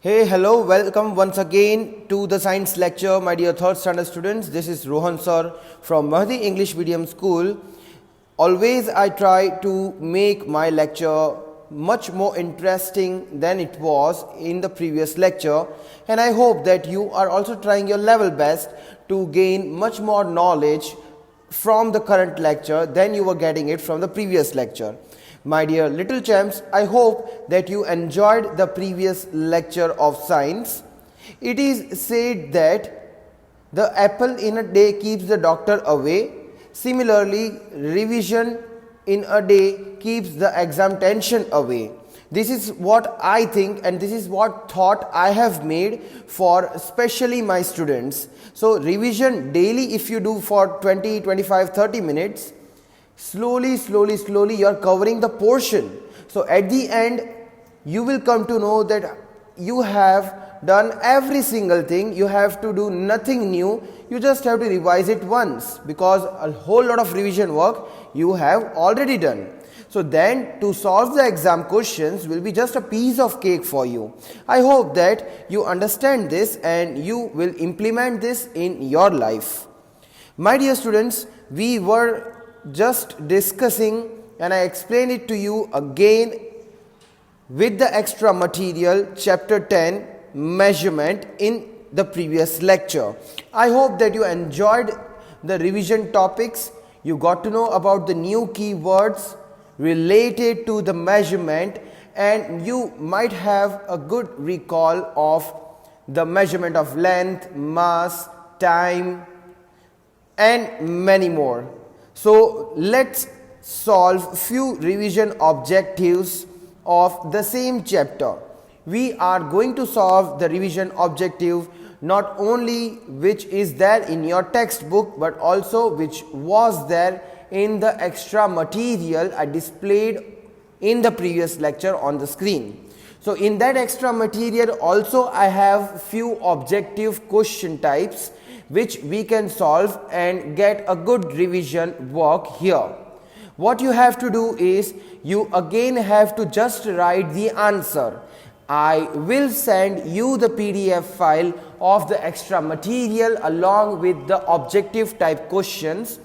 Hey, hello, welcome once again to the science lecture, my dear third standard students. This is Rohan sir from Mahdi English Medium School. Always I try to make my lecture much more interesting than it was in the previous lecture, and I hope that you are also trying your level best to gain much more knowledge from the current lecture than you were getting it from the previous lecture. My dear little champs, I hope that you enjoyed the previous lecture of science. It is said that the apple in a day keeps the doctor away. Similarly, revision in a day keeps the exam tension away. This is what I think, and this is what thought I have made for especially my students. So revision daily, if you do for 20, 25, 30 minutes, slowly you are covering the portion. So at the end you will come to know that you have done every single thing. You have to do nothing new. You just have to revise it once, because a whole lot of revision work you have already done. So then to solve the exam questions will be just a piece of cake for you. I hope that you understand this and you will implement this in your life. My dear students, we were just discussing, and I explained it to you again with the extra material, chapter 10, measurement, in the previous lecture. I hope that you enjoyed the revision topics. You got to know about the new keywords related to the measurement, and you might have a good recall of the measurement of length, mass, time, and many more. So let's solve few revision objectives of the same chapter. We are going to solve the revision objective not only which is there in your textbook, but also which was there in the extra material I displayed in the previous lecture on the screen. So in that extra material also I have few objective question types which we can solve and get a good revision work here. What you have to do is, you again have to just write the answer. I will send you the PDF file of the extra material along with the objective type questions.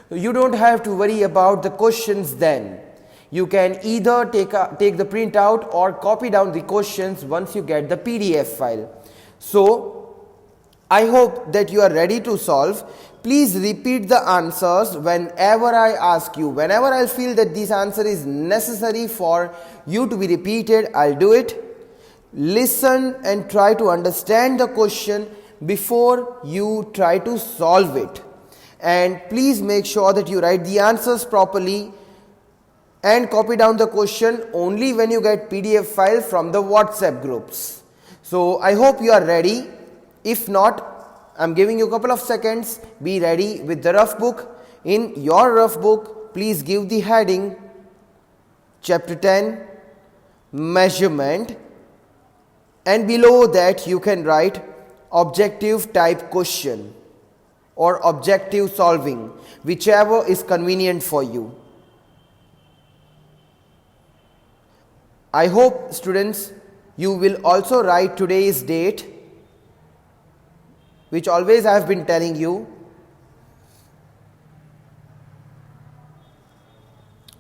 You don't have to worry about the questions then. You can either take the printout or copy down the questions once you get the PDF file. So I hope that you are ready to solve. Please repeat the answers whenever I ask you. Whenever I feel that this answer is necessary for you to be repeated, I'll do it. Listen and try to understand the question before you try to solve it. And please make sure that you write the answers properly and copy down the question only when you get PDF file from the WhatsApp groups. So I hope you are ready. If not, I'm giving you a couple of seconds. Be ready with the rough book. In your rough book, please give the heading chapter 10, measurement, and below that you can write objective type question or objective solving, whichever is convenient for you. I hope, students, you will also write today's date, which always I have been telling you.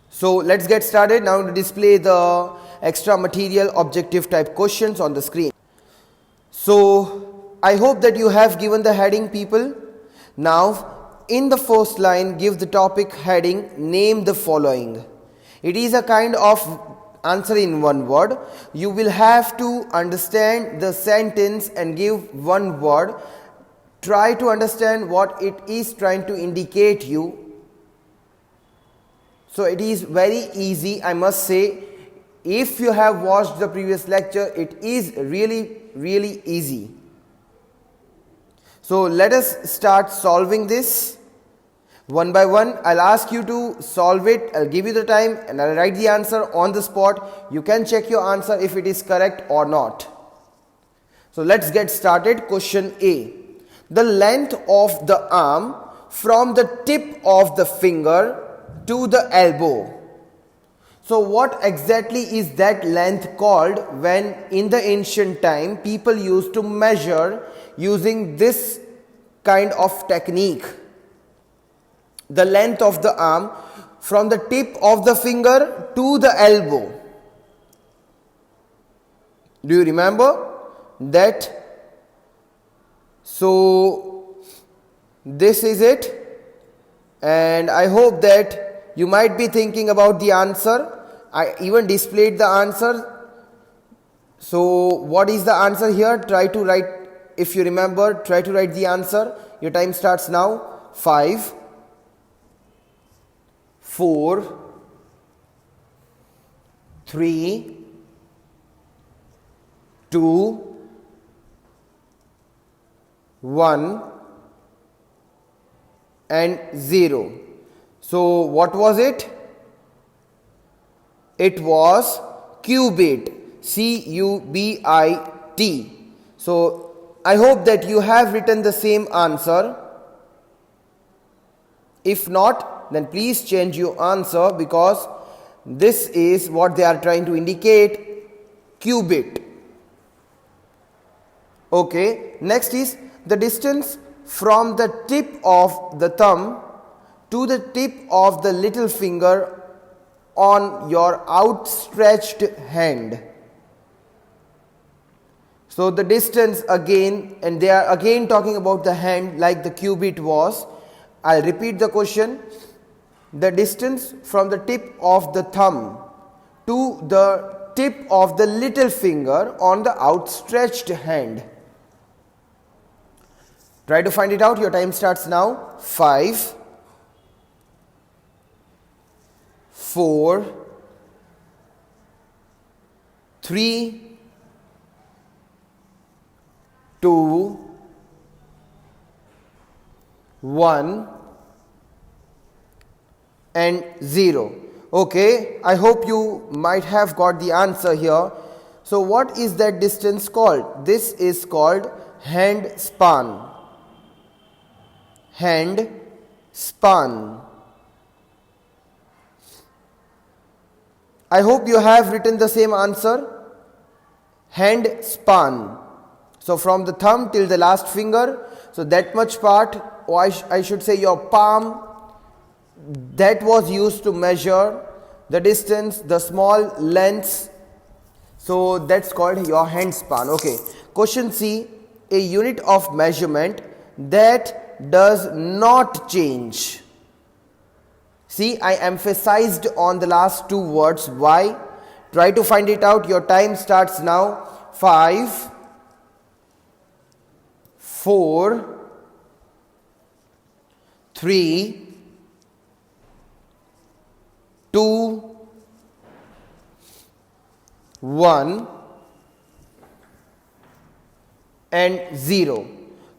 So let's get started now to display the extra material objective type questions on the screen. So I hope that you have given the heading, people. Now in the first line, give the topic heading, name the following. It is a kind of answer in one word. You will have to understand the sentence and give one word. Try to understand what it is trying to indicate you. So it is very easy, I must say. If you have watched the previous lecture, it is really easy. So let us start solving this one by one. I'll ask you to solve it. I'll give you the time and I'll write the answer on the spot. You can check your answer if it is correct or not. So let's get started. Question A. The length of the arm from the tip of the finger to the elbow. So what exactly is that length called when in the ancient time people used to measure using this kind of technique? The length of the arm from the tip of the finger to the elbow. Do you remember that? So this is it, and I hope that you might be thinking about the answer. I even displayed the answer. So what is the answer here? Try to write, if you remember, try to write the answer. Your time starts now. 5, 4, 3, 2, 1 and 0. So what was it? It was cubit, C-U-B-I-T. So I hope that you have written the same answer. If not, then please change your answer, because this is what they are trying to indicate, cubit. Okay, next is the distance from the tip of the thumb to the tip of the little finger on your outstretched hand. So the distance again, and they are again talking about the hand like the cubit was. I'll repeat the question. The distance from the tip of the thumb to the tip of the little finger on the outstretched hand. Try to find it out. Your time starts now. 5, 4, 3, 2, 1 and 0. Okay, I hope you might have got the answer here. So what is that distance called? This is called hand span. Hand span. I hope you have written the same answer. Hand span. So from the thumb till the last finger, so that much part, or I should say your palm, that was used to measure the distance, the small lengths. So that's called your hand span. Okay. Question C, a unit of measurement that does not change. See, I emphasized on the last two words. Why? Try to find it out. Your time starts now. 5, 4, 3, 2, 1 and 0.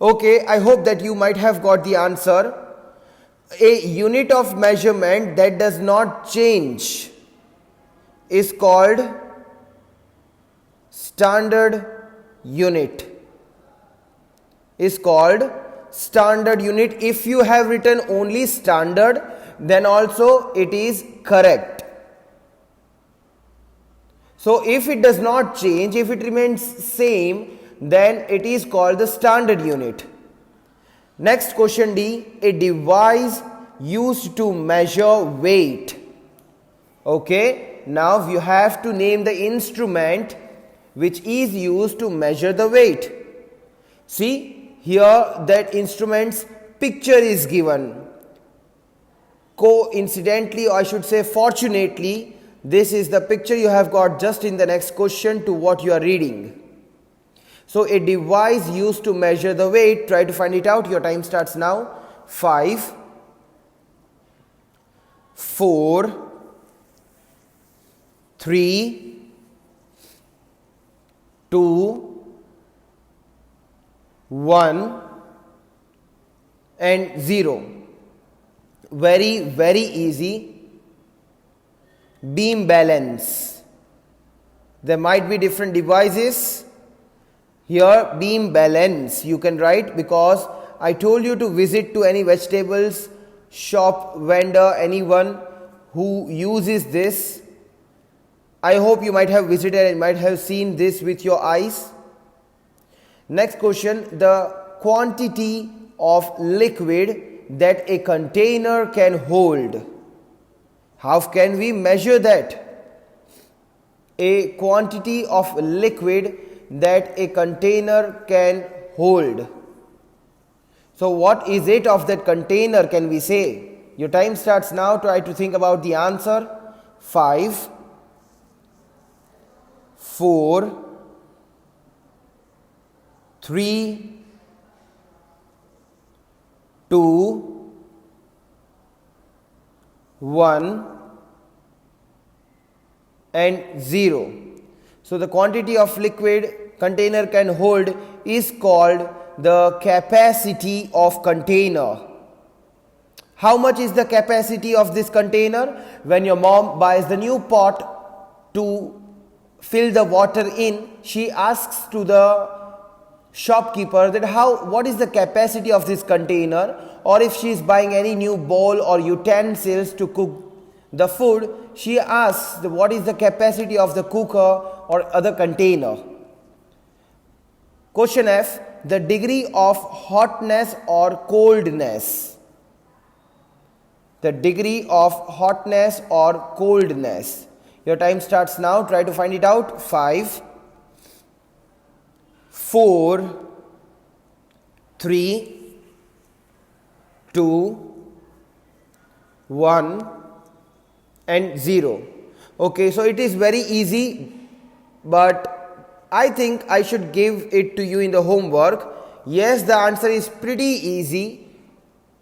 Okay, I hope that you might have got the answer. A unit of measurement that does not change is called standard unit. Is called standard unit. If you have written only standard, then also it is correct. So if it does not change, if it remains same, then it is called the standard unit. Next question D, a device used to measure weight. Okay, now you have to name the instrument which is used to measure the weight. See, here that instrument's picture is given. Coincidentally, or I should say fortunately, this is the picture you have got just in the next question to what you are reading. So a device used to measure the weight. Try to find it out. Your time starts now. 5, 4, 3, 2, 1 and 0. Very, very easy. Beam balance. There might be different devices. Here beam balance you can write, because I told you to visit to any vegetables shop vendor, anyone who uses this I hope you might have visited and might have seen this with your eyes. Next question, the quantity of liquid that a container can hold. How can we measure that? A quantity of liquid that a container can hold. So what is it of that container, can we say? Your time starts now. Try to think about the answer. 5, 4, 3, 2, 1 and 0. So the quantity of liquid container can hold is called the capacity of container. How much is the capacity of this container? When your mom buys the new pot to fill the water in, she asks to the shopkeeper that what is the capacity of this container, or if she is buying any new bowl or utensils to cook the food, she asks what is the capacity of the cooker or other container. Question F, the degree of hotness or coldness. The degree of hotness or coldness. Your time starts now. Try to find it out. 5, 4, 3, 2, 1 and 0. Okay, so it is very easy, but I think I should give it to you in the homework. Yes, the answer is pretty easy.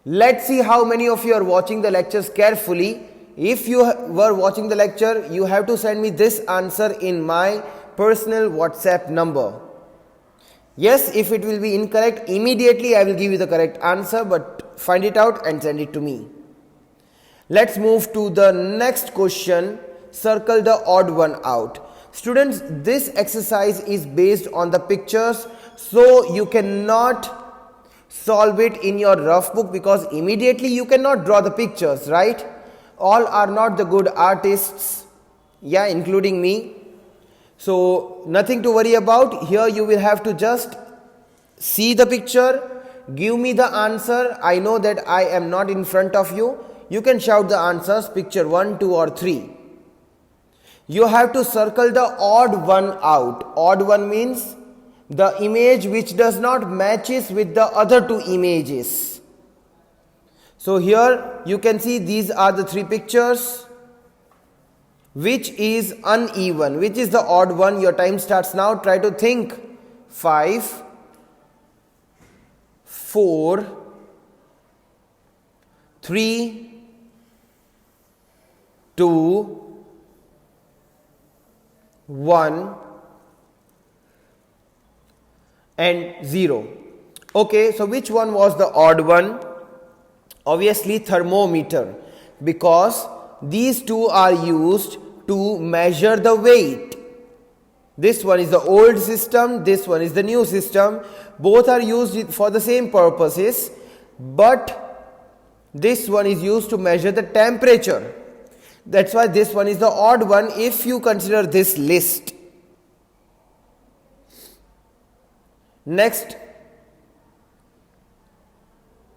Let's see how many of you are watching the lectures carefully. If you were watching the lecture, you have to send me this answer in my personal WhatsApp number. Yes, if it will be incorrect, immediately I will give you the correct answer, but find it out and send it to me. Let's move to the next question. Circle the odd one out. Students, this exercise is based on the pictures, so you cannot solve it in your rough book because immediately you cannot draw the pictures, right? All are not the good artists, yeah, including me. So nothing to worry about. Here you will have to just see the picture, give me the answer. I know that I am not in front of you. You can shout the answers, picture 1, 2 or 3. You have to circle the odd one out. Odd one means the image which does not matches with the other two images. So here you can see these are the 3 pictures. Which is uneven? Which is the odd one? Your time starts now. Try to think. 5, 4, 3, 2, 1 and 0. Okay, so which one was the odd one? Obviously thermometer, because these two are used to measure the weight. This one is the old system, this one is the new system. Both are used for the same purposes, but this one is used to measure the temperature. That's why this one is the odd one if you consider this list. Next,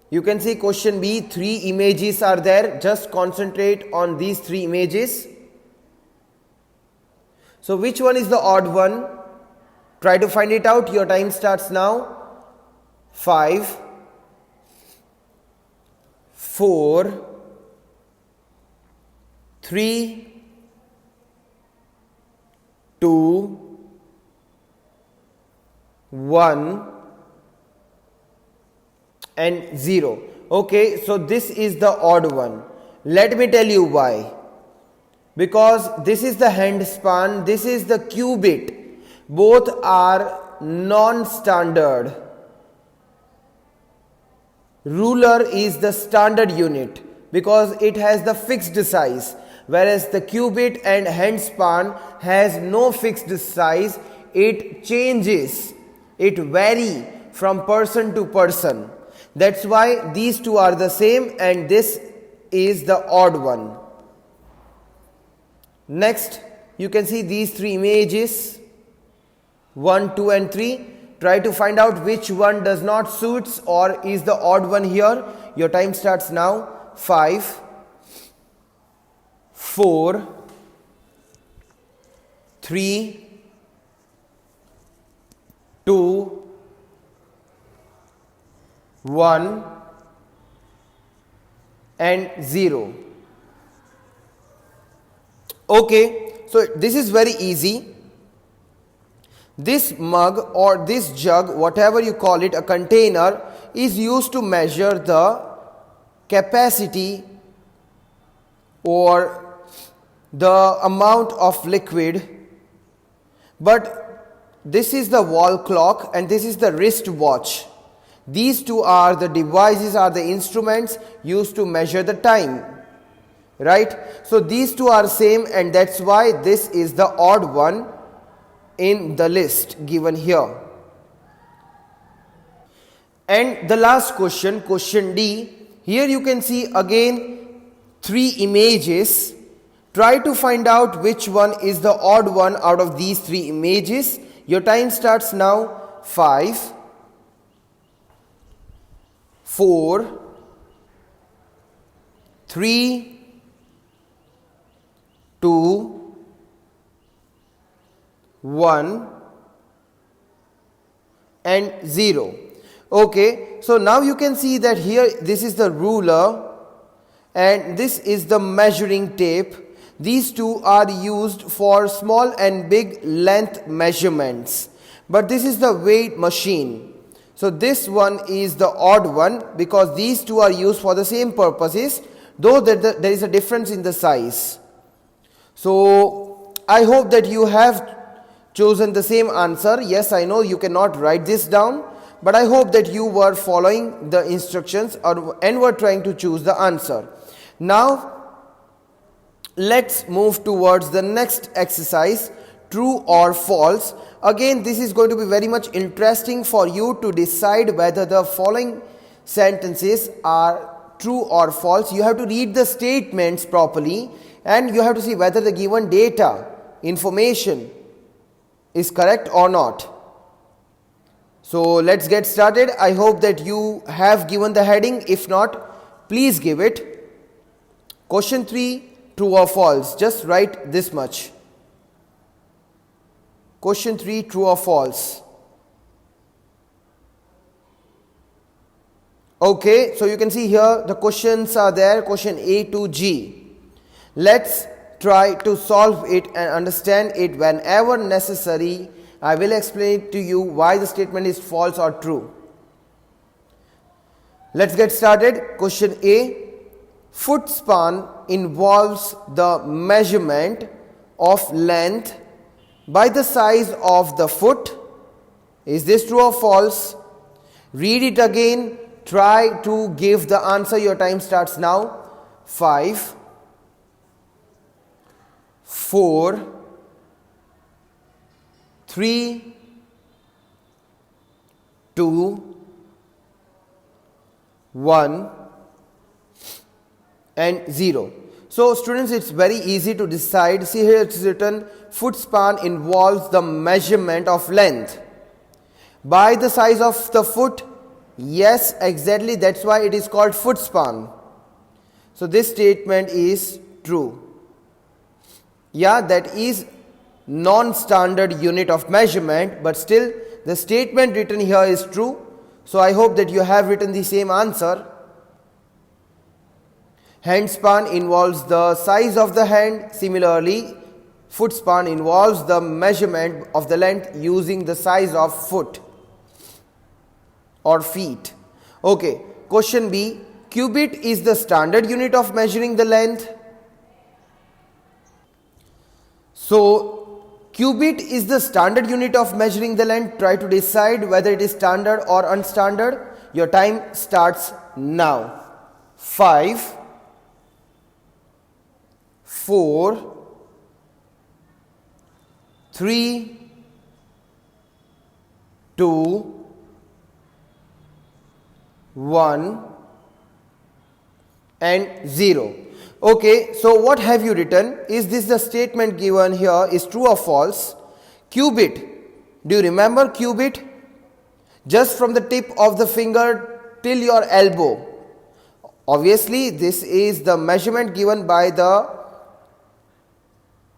you can see question B, 3 images are there. Just concentrate on these 3 images. So which one is the odd one? Try to find it out. Your time starts now. 5, 4, 3, 2, 1 and 0. Okay, so this is the odd one. Let me tell you why. Because this is the hand span, this is the cubit. Both are non-standard. Ruler is the standard unit because it has the fixed size, whereas the cubit and hand span has no fixed size. It changes, it varies from person to person. That's why these two are the same and this is the odd one. Next, You can see these three images, 1, 2 and 3. Try to find out which one does not suits or is the odd one here. Your time starts now. 5, 4, 3, 2, 1 and 0. Okay, so this is very easy. This mug or this jug, whatever you call it, a container, is used to measure the capacity or the amount of liquid. But this is the wall clock and this is the wrist watch. These two are the devices, are the instruments used to measure the time, right? So these two are same, and that's why this is the odd one in the list given here. And the last question, question D. Here you can see again 3 images. Try to find out which one is the odd one out of these 3 images. Your time starts now. 5, 4, 3, 2, 1 and 0. Okay, so now you can see that here this is the ruler and this is the measuring tape. These two are used for small and big length measurements, but this is the weight machine. So this one is the odd one because these two are used for the same purposes, though there is a difference in the size. So I hope that you have chosen the same answer. Yes, I know you cannot write this down, but I hope that you were following the instructions and were trying to choose the answer. Now let's move towards the next exercise, true or false. Again, this is going to be very much interesting for you to decide whether the following sentences are true or false. You have to read the statements properly and you have to see whether the given data, information is correct or not. So let's get started. I hope that you have given the heading. If not, please give it. Question 3, true or false. Just write this much. Question 3, true or false. Okay, so you can see here the questions are there, question A to G. Let's try to solve it and understand it whenever necessary. I will explain it to you why the statement is false or true. Let's get started. Question A. Foot span involves the measurement of length by the size of the foot. Is this true or false? Read it again. Try to give the answer. Your time starts now. 5, 4, 3, 2, 1 and 0. So students, it's very easy to decide. See here it's written foot span involves the measurement of length by the size of the foot. Yes, exactly, that's why it is called foot span. So this statement is true. Yeah, that is non-standard unit of measurement, but still the statement written here is true. So I hope that you have written the same answer. Hand span involves the size of the hand. Similarly, foot span involves the measurement of the length using the size of foot or feet. Okay, question B. Cubit is the standard unit of measuring the length. So, cubit is the standard unit of measuring the length. Try to decide whether it is standard or unstandard. Your time starts now. 5, 4, 3, 2, 1 and 0. Okay, so what have you written? Is this the statement given here is true or false? Cubit. Do you remember cubit? Just from the tip of the finger till your elbow. Obviously, this is the measurement given by the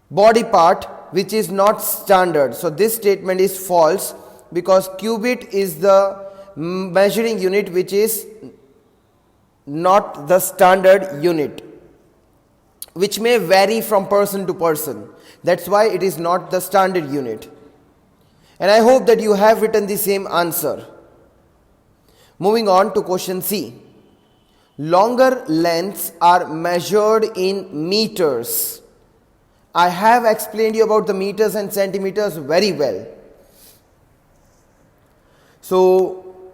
body part which is not standard. So this statement is false because cubit is the measuring unit which is not the standard unit, which may vary from person to person. That's why it is not the standard unit. And I hope that you have written the same answer. Moving on to question C. Longer lengths are measured in meters. I have explained you about the meters and centimeters very well. So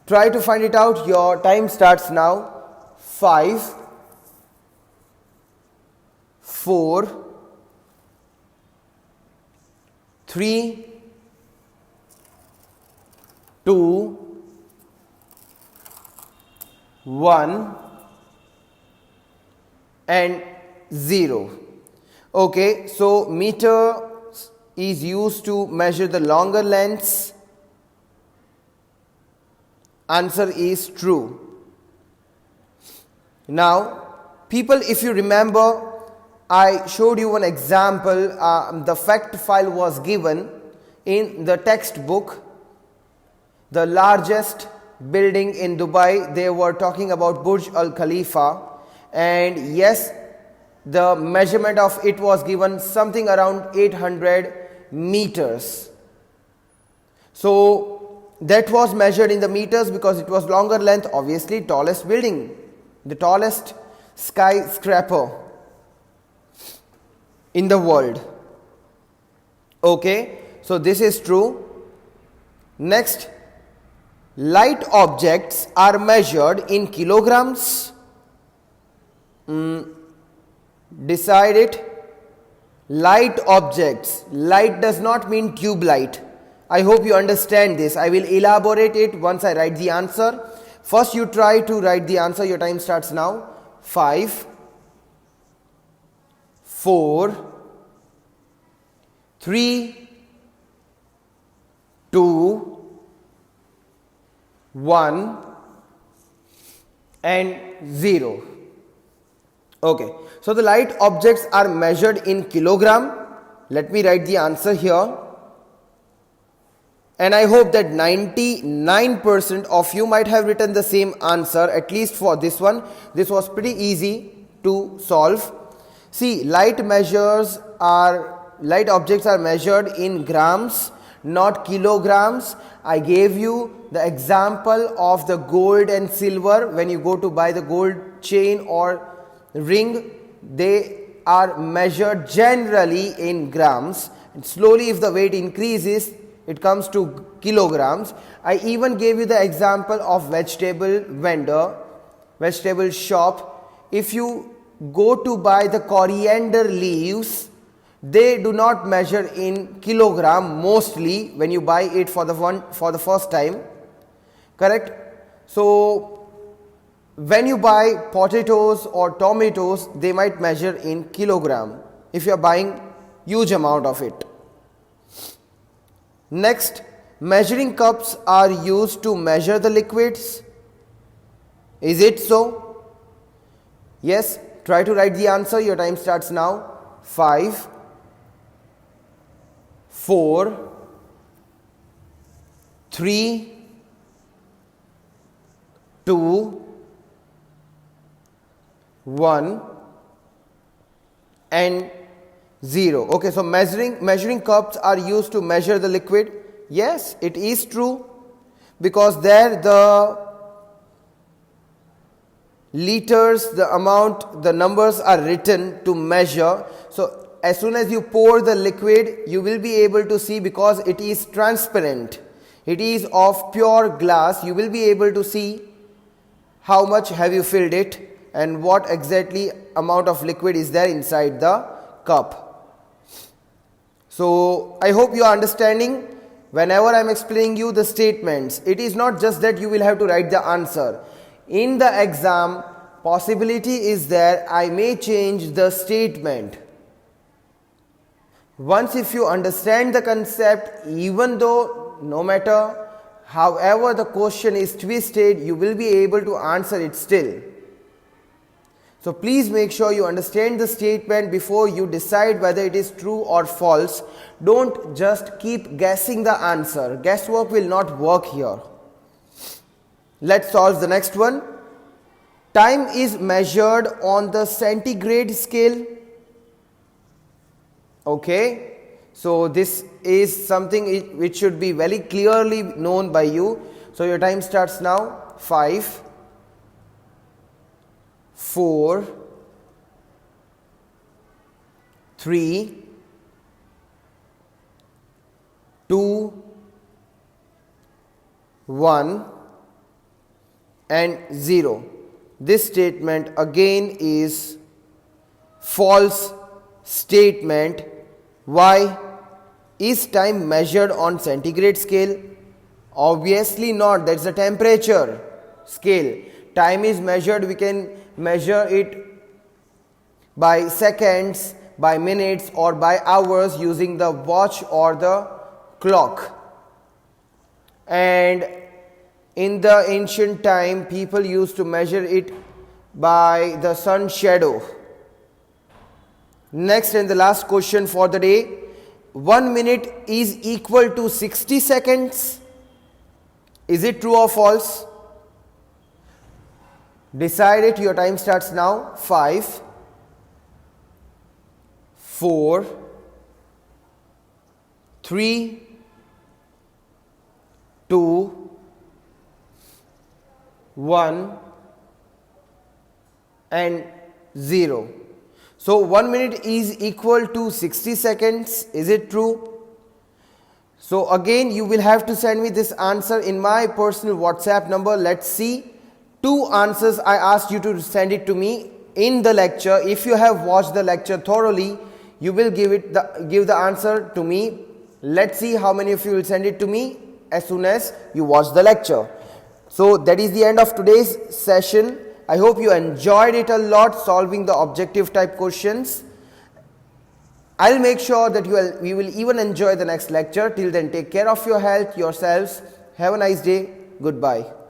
try to find it out. Your time starts now. 5, 4, 3, 2, 1 and 0. Okay, so meter is used to measure the longer lengths. Answer is true. Now, people, if you remember, I showed you one example. The fact file was given in the textbook. The largest building in Dubai, they were talking about Burj Al Khalifa, and yes, the measurement of it was given something around 800 meters. So that was measured in the meters because it was longer length. Obviously, tallest building, the tallest skyscraper in the world. Okay, so this is true. Next, light objects are measured in kilograms. Decide it. Light objects. Light does not mean tube light. I hope you understand this. I will elaborate it once I write the answer. First, you try to write the answer. Your time starts now. 5, 4, 3, 2, 1 and 0. Okay, so the light objects are measured in kilogram. Let me write the answer here. And I hope that 99% of you might have written the same answer, at least for this one. This was pretty easy to solve. See, light objects are measured in grams, not kilograms. I gave you the example of the gold and silver. When you go to buy the gold chain or ring, they are measured generally in grams, and slowly if the weight increases it comes to kilograms. I even gave you the example of vegetable vendor, vegetable shop. If you go to buy the coriander leaves, they do not measure in kilogram mostly when you buy it for the first time, correct? So when you buy potatoes or tomatoes, they might measure in kilogram if you are buying huge amount of it. Next, measuring cups are used to measure the liquids. Is it so? Yes, try to write the answer. Your time starts now. 5, 4, 3, 2, 1 and 0. Okay, so measuring cups are used to measure the liquid. Yes, it is true, because there the liters, the amount, the numbers are written to measure. So as soon as you pour the liquid, you will be able to see, because it is transparent, it is of pure glass, you will be able to see how much have you filled it and what exactly amount of liquid is there inside the cup. So I hope you are understanding. Whenever I am explaining you the statements, it is not just that you will have to write the answer. In the exam, possibility is there I may change the statement. Once if you understand the concept, even though no matter however the question is twisted, you will be able to answer it still. So please make sure you understand the statement before you decide whether it is true or false. Don't just keep guessing the answer. Guesswork will not work here. Let's solve the next one. Time is measured on the centigrade scale. Okay, so this is something which should be very clearly known by you. So your time starts now. 5, 4, 3, 2, 1 and 0. This statement again is false statement. Why? Is time measured on centigrade scale? Obviously not. That's the temperature scale. Time is measured, we can measure it by seconds, by minutes or by hours using the watch or the clock. And in the ancient time, people used to measure it by the sun shadow. Next and the last question for the day. 1 minute is equal to 60 seconds. Is it true or false? Decide it. Your time starts now. 5, 4, 3, 2, 1 and 0. So 1 minute is equal to 60 seconds. Is it true? So again you will have to send me this answer in my personal WhatsApp number. Let's see. 2 answers I asked you to send it to me in the lecture. If you have watched the lecture thoroughly, you will give the answer to me. Let's see how many of you will send it to me as soon as you watch the lecture. So that is the end of today's session. I hope you enjoyed it a lot, solving the objective type questions. I'll make sure that you will even enjoy the next lecture. Till then, take care of your health, yourselves. Have a nice day. Goodbye.